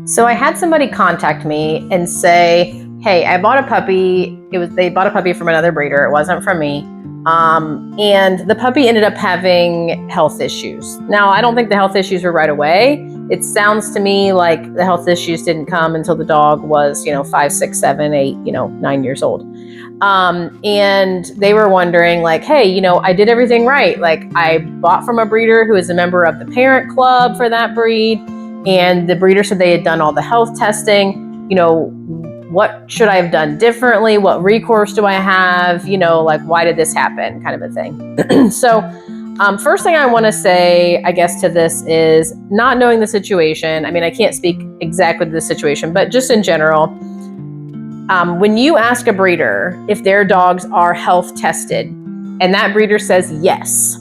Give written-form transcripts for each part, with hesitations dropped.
So I had somebody contact me and say, "Hey, I bought a puppy. They bought a puppy from another breeder. It wasn't from me. And the puppy ended up having health issues. Now, I don't think the health issues were right away. It sounds to me like the health issues didn't come until the dog was, 5, 6, 7, 8, 9 years old. And they were wondering like, hey, I did everything right. Like I bought from a breeder who is a member of the parent club for that breed. And the breeder said they had done all the health testing. What should I have done differently? What recourse do I have? Like, why did this happen? Kind of a thing. So first thing I want to say, I guess, to this is not knowing the situation. I mean, I can't speak exactly to the situation, but just in general, when you ask a breeder if their dogs are health tested and that breeder says yes,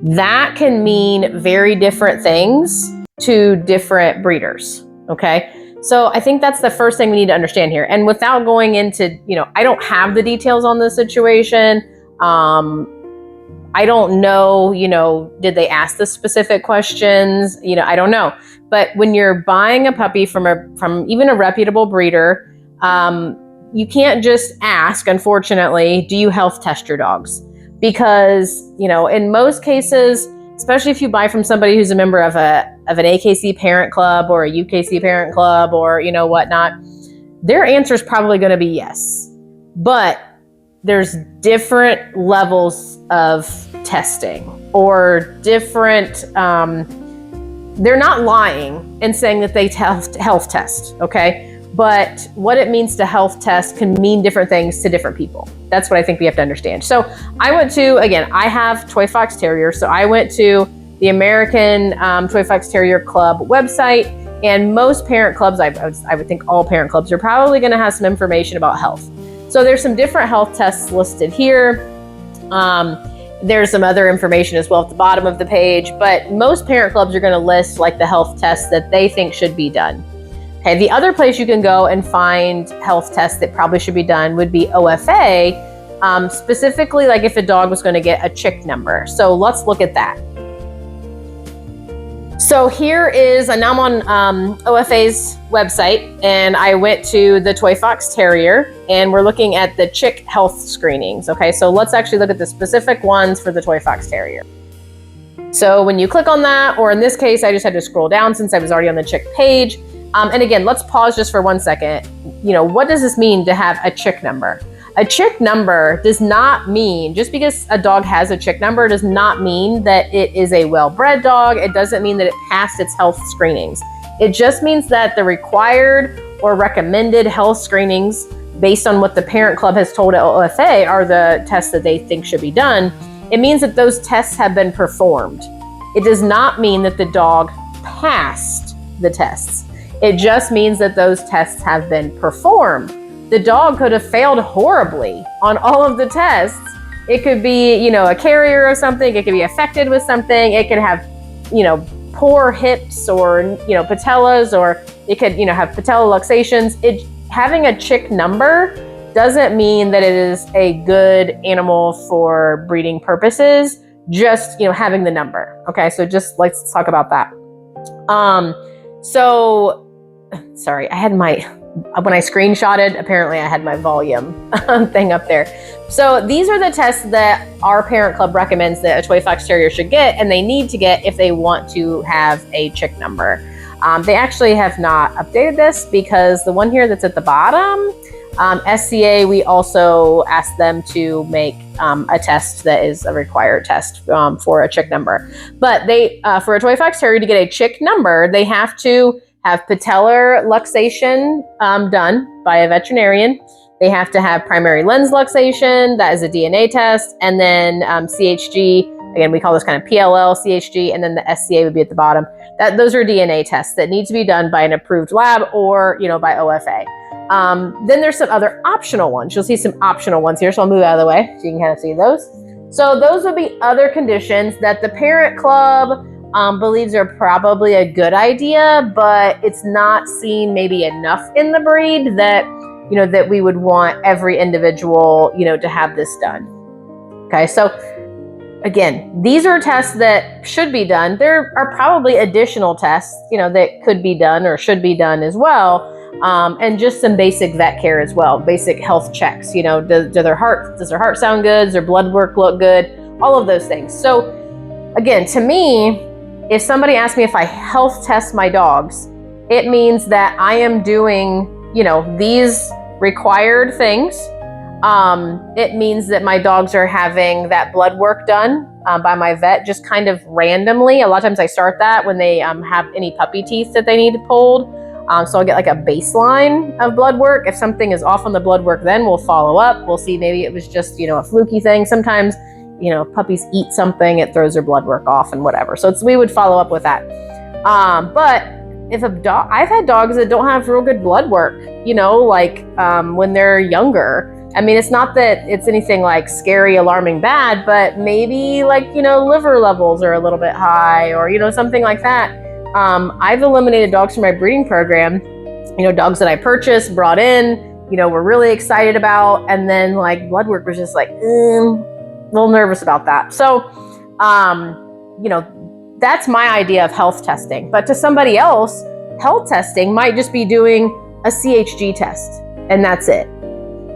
that can mean very different things to different breeders. Okay. So I think that's the first thing we need to understand here. And without going into, I don't have the details on the situation. I don't know, did they ask the specific questions? I don't know. But when you're buying a puppy from even a reputable breeder, you can't just ask, unfortunately, do you health test your dogs? Because, in most cases, especially if you buy from somebody who's a member of an AKC parent club or a UKC parent club or, whatnot, their answer is probably going to be yes. But there's different levels of testing or different, they're not lying and saying that they health test, okay? But what it means to health test can mean different things to different people. That's what I think we have to understand. So I went to, again, I have Toy Fox Terrier. So I went to the American Toy Fox Terrier Club website, and most parent clubs, I would think all parent clubs are probably going to have some information about health. So there's some different health tests listed here. There's some other information as well at the bottom of the page, but most parent clubs are going to list like the health tests that they think should be done. Okay, the other place you can go and find health tests that probably should be done would be OFA, specifically like if a dog was going to get a chick number. So let's look at that. So here is, and now I'm on OFA's website, and I went to the Toy Fox Terrier, and we're looking at the chick health screenings. Okay, so let's actually look at the specific ones for the Toy Fox Terrier. So when you click on that, or in this case, I just had to scroll down since I was already on the chick page. And again, let's pause just for 1 second. What does this mean to have a chick number? A chick number does not mean, just because a dog has a chick number does not mean that it is a well-bred dog. It doesn't mean that it passed its health screenings. It just means that the required or recommended health screenings based on what the parent club has told OFA are the tests that they think should be done. It means that those tests have been performed. It does not mean that the dog passed the tests. It just means that those tests have been performed. The dog could have failed horribly on all of the tests. It could be, a carrier or something. It could be affected with something. It could have, poor hips or, patellas, or it could, have patella luxations. Having a chick number doesn't mean that it is a good animal for breeding purposes. Just, having the number. Okay, so just let's talk about that. Sorry, when I screenshotted, apparently I had my volume thing up there. So these are the tests that our parent club recommends that a Toy Fox Terrier should get, and they need to get if they want to have a chick number. They actually have not updated this because the one here that's at the bottom, SCA, we also asked them to make a test that is a required test for a chick number. But for a Toy Fox Terrier to get a chick number, they have to have patellar luxation done by a veterinarian. They have to have primary lens luxation, that is a DNA test, and then CHG, again, we call this kind of PLL, CHG, and then the SCA would be at the bottom. Those are DNA tests that need to be done by an approved lab or, by OFA. Then there's some other optional ones. You'll see some optional ones here, so I'll move out of the way so you can kind of see those. So those would be other conditions that the parent club believes are probably a good idea, but it's not seen maybe enough in the breed that, that we would want every individual, to have this done. Okay, so again, these are tests that should be done. There are probably additional tests, that could be done or should be done as well. And just some basic vet care as well, basic health checks. Does their heart sound good? Does their blood work look good? All of those things. So again, to me, if somebody asks me if I health test my dogs, it means that I am doing, these required things. It means that my dogs are having that blood work done by my vet, just kind of randomly. A lot of times I start that when they have any puppy teeth that they need pulled. So I'll get like a baseline of blood work. If something is off on the blood work, then we'll follow up. We'll see, maybe it was just, a fluky thing. Sometimes, puppies eat something, it throws their blood work off and whatever. So we would follow up with that. But if a dog, I've had dogs that don't have real good blood work, when they're younger. I mean, it's not that it's anything like scary, alarming bad, but maybe liver levels are a little bit high or, something like that. I've eliminated dogs from my breeding program, dogs that I purchased, brought in, were really excited about, and then blood work was just a little nervous about that. So, that's my idea of health testing. But to somebody else, health testing might just be doing a CHG test, and that's it.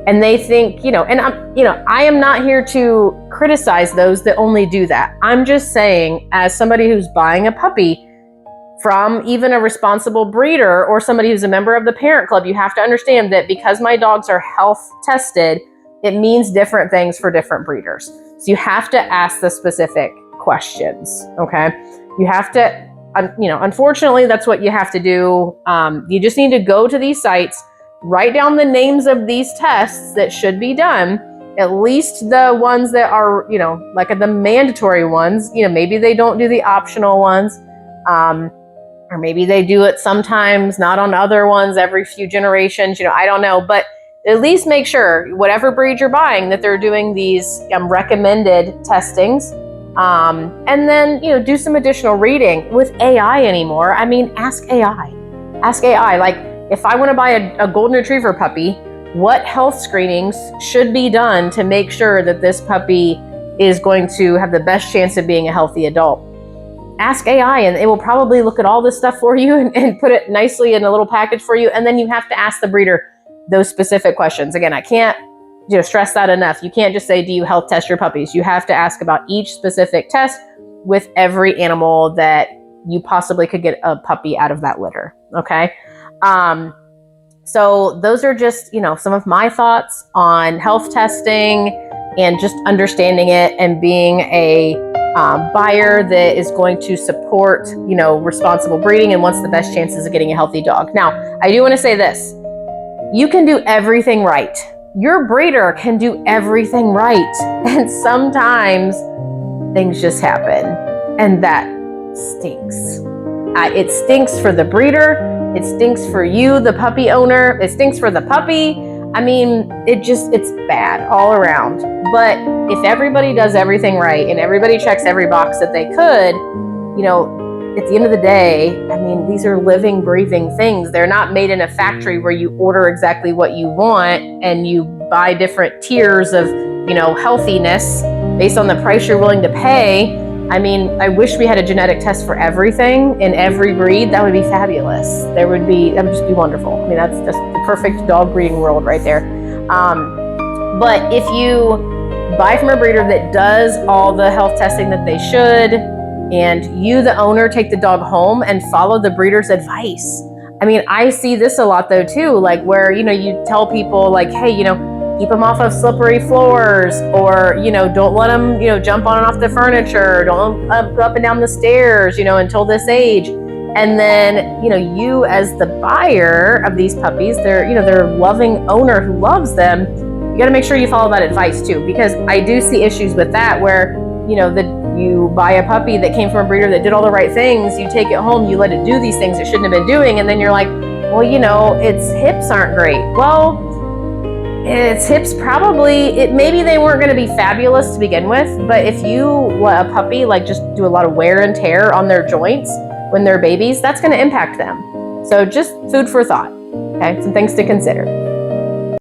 And they think, and I am not here to criticize those that only do that. I'm just saying, as somebody who's buying a puppy from even a responsible breeder or somebody who's a member of the parent club, you have to understand that because my dogs are health tested, it means different things for different breeders. So you have to ask the specific questions, okay? You have to, unfortunately, that's what you have to do. You just need to go to these sites, write down the names of these tests that should be done, at least the ones that are, like the mandatory ones. Maybe they don't do the optional ones, or maybe they do it sometimes, not on other ones every few generations. I don't know, but at least make sure whatever breed you're buying that they're doing these recommended testings. And then, do some additional reading. With AI anymore, I mean, ask AI. Ask AI, if I want to buy a golden retriever puppy, what health screenings should be done to make sure that this puppy is going to have the best chance of being a healthy adult? Ask AI, and it will probably look at all this stuff for you and put it nicely in a little package for you. And then you have to ask the breeder those specific questions. Again, I can't stress that enough. You can't just say, do you health test your puppies? You have to ask about each specific test with every animal that you possibly could get a puppy out of that litter. Okay. So those are just, some of my thoughts on health testing and just understanding it and being a buyer that is going to support, responsible breeding and wants the best chances of getting a healthy dog. Now, I do want to say this. You can do everything right. Your breeder can do everything right. And sometimes things just happen. And that stinks. It stinks for the breeder. It stinks for you, the puppy owner. It stinks for the puppy. I mean, it's bad all around. But if everybody does everything right and everybody checks every box that they could, at the end of the day, I mean, these are living, breathing things. They're not made in a factory where you order exactly what you want and you buy different tiers of, healthiness based on the price you're willing to pay. I mean, I wish we had a genetic test for everything in every breed. That would be fabulous. That would just be wonderful. I mean, that's just the perfect dog breeding world right there. But if you buy from a breeder that does all the health testing that they should, and you, the owner, take the dog home and follow the breeder's advice. I mean, I see this a lot though too, where, you tell people hey, keep them off of slippery floors, or, don't let them, jump on and off the furniture. Don't go up and down the stairs, until this age. And then, you as the buyer of these puppies, their loving owner who loves them, you got to make sure you follow that advice too, because I do see issues with that where, you buy a puppy that came from a breeder that did all the right things, you take it home, you let it do these things it shouldn't have been doing, and then you're like, well, its hips aren't great. Well, its hips maybe they weren't going to be fabulous to begin with, but if you let a puppy just do a lot of wear and tear on their joints when they're babies, that's going to impact them. So just food for thought. Okay, some things to consider.